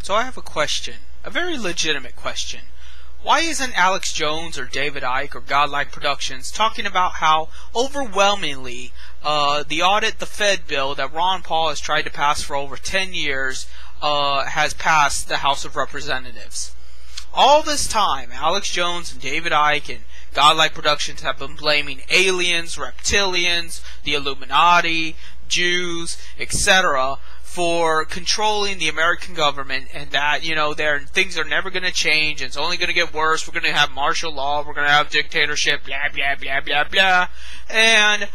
So I have a question, a very legitimate question. Why isn't Alex Jones or David Icke or Godlike Productions talking about how overwhelmingly the audit the Fed bill that Ron Paul has tried to pass for over 10 years has passed the House of Representatives? All this time, Alex Jones and David Icke and Godlike Productions have been blaming aliens, reptilians, the Illuminati, Jews, etc. for controlling the American government, and that, things are never going to change, and it's only going to get worse. We're going to have martial law, we're going to have dictatorship, blah, blah, blah, blah, blah. And,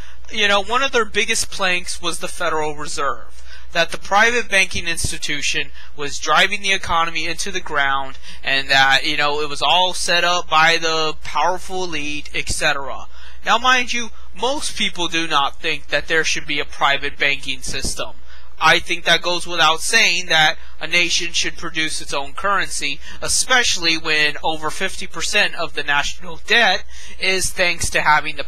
one of their biggest planks was the Federal Reserve, that the private banking institution was driving the economy into the ground, and that, it was all set up by the powerful elite, etc. Now, mind you, most people do not think that there should be a private banking system. I think that goes without saying that a nation should produce its own currency, especially when over 50% of the national debt is thanks to having the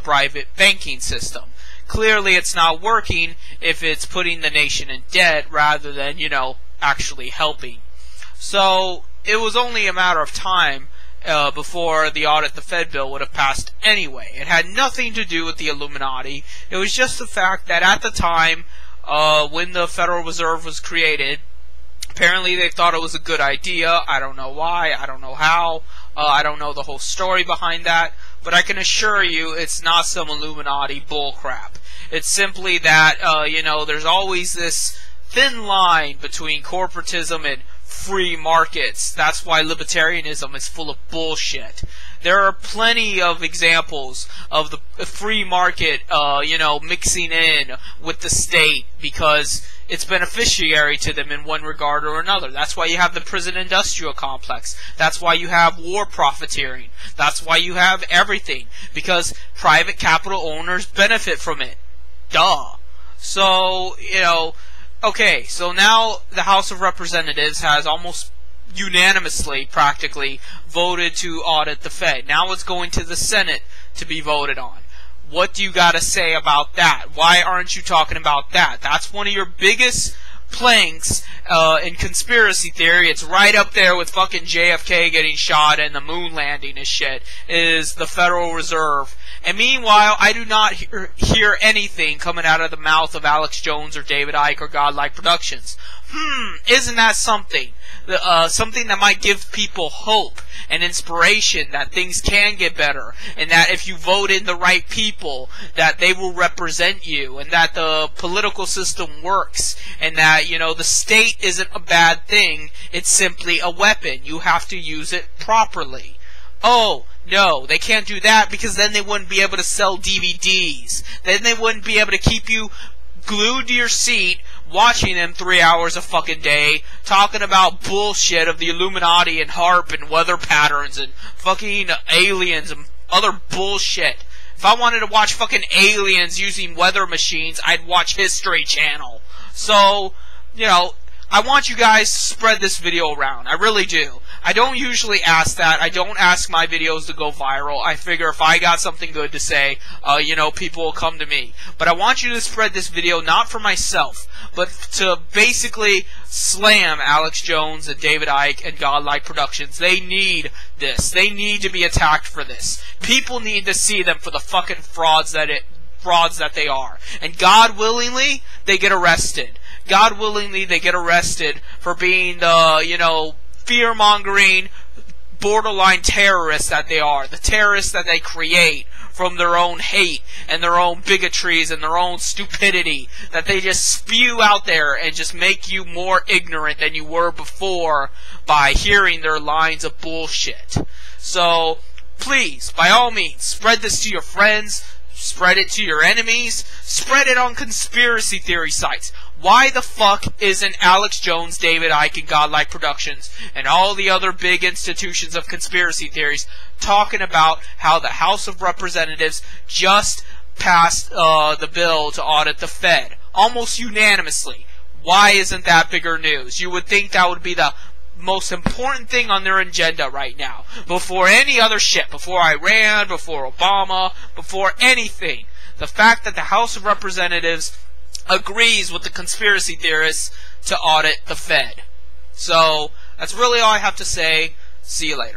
private banking system. Clearly it's not working if it's putting the nation in debt rather than, actually helping. So it was only a matter of time before the audit the Fed bill would have passed anyway. It had nothing to do with the Illuminati. It was just the fact that at the time, when the Federal Reserve was created, apparently they thought it was a good idea. I don't know why, I don't know how, I don't know the whole story behind that, but I can assure you it's not some Illuminati bullcrap. It's simply that, there's always this thin line between corporatism and free markets. That's why libertarianism is full of bullshit. There are plenty of examples of the free market, mixing in with the state because it's beneficiary to them in one regard or another. That's why you have the prison industrial complex. That's why you have war profiteering. That's why you have everything, because private capital owners benefit from it. Duh. So, okay, so now the House of Representatives has almost unanimously, practically, voted to audit the Fed. Now it's going to the Senate to be voted on. What do you got to say about that? Why aren't you talking about that? That's one of your biggest planks in conspiracy theory. It's right up there with fucking JFK getting shot and the moon landing and shit, is the Federal Reserve. And meanwhile, I do not hear anything coming out of the mouth of Alex Jones or David Icke or Godlike Productions. Isn't that something? Something that might give people hope and inspiration that things can get better, and that if you vote in the right people, that they will represent you, and that the political system works, and that, the state isn't a bad thing, it's simply a weapon. You have to use it properly. Oh, no, they can't do that because then they wouldn't be able to sell DVDs. Then they wouldn't be able to keep you glued to your seat watching them 3 hours a fucking day, talking about bullshit of the Illuminati and HARP and weather patterns and fucking aliens and other bullshit. If I wanted to watch fucking aliens using weather machines, I'd watch History Channel. So, I want you guys to spread this video around. I really do. I don't usually ask that. I don't ask my videos to go viral. I figure if I got something good to say, people will come to me. But I want you to spread this video not for myself, but to basically slam Alex Jones and David Icke and Godlike Productions. They need this. They need to be attacked for this. People need to see them for the fucking frauds that they are. And God willingly, they get arrested. God willingly, they get arrested for being the, fear-mongering, borderline terrorists that they are. The terrorists that they create from their own hate and their own bigotries and their own stupidity that they just spew out there and just make you more ignorant than you were before by hearing their lines of bullshit. So, please, by all means, spread this to your friends, spread it to your enemies, spread it on conspiracy theory sites. Why the fuck isn't Alex Jones, David Icke, and Godlike Productions, and all the other big institutions of conspiracy theories talking about how the House of Representatives just passed the bill to audit the Fed? Almost unanimously. Why isn't that bigger news? You would think that would be the most important thing on their agenda right now. Before any other shit. Before Iran, before Obama, before anything. The fact that the House of Representatives agrees with the conspiracy theorists to audit the Fed. So that's really all I have to say. See you later.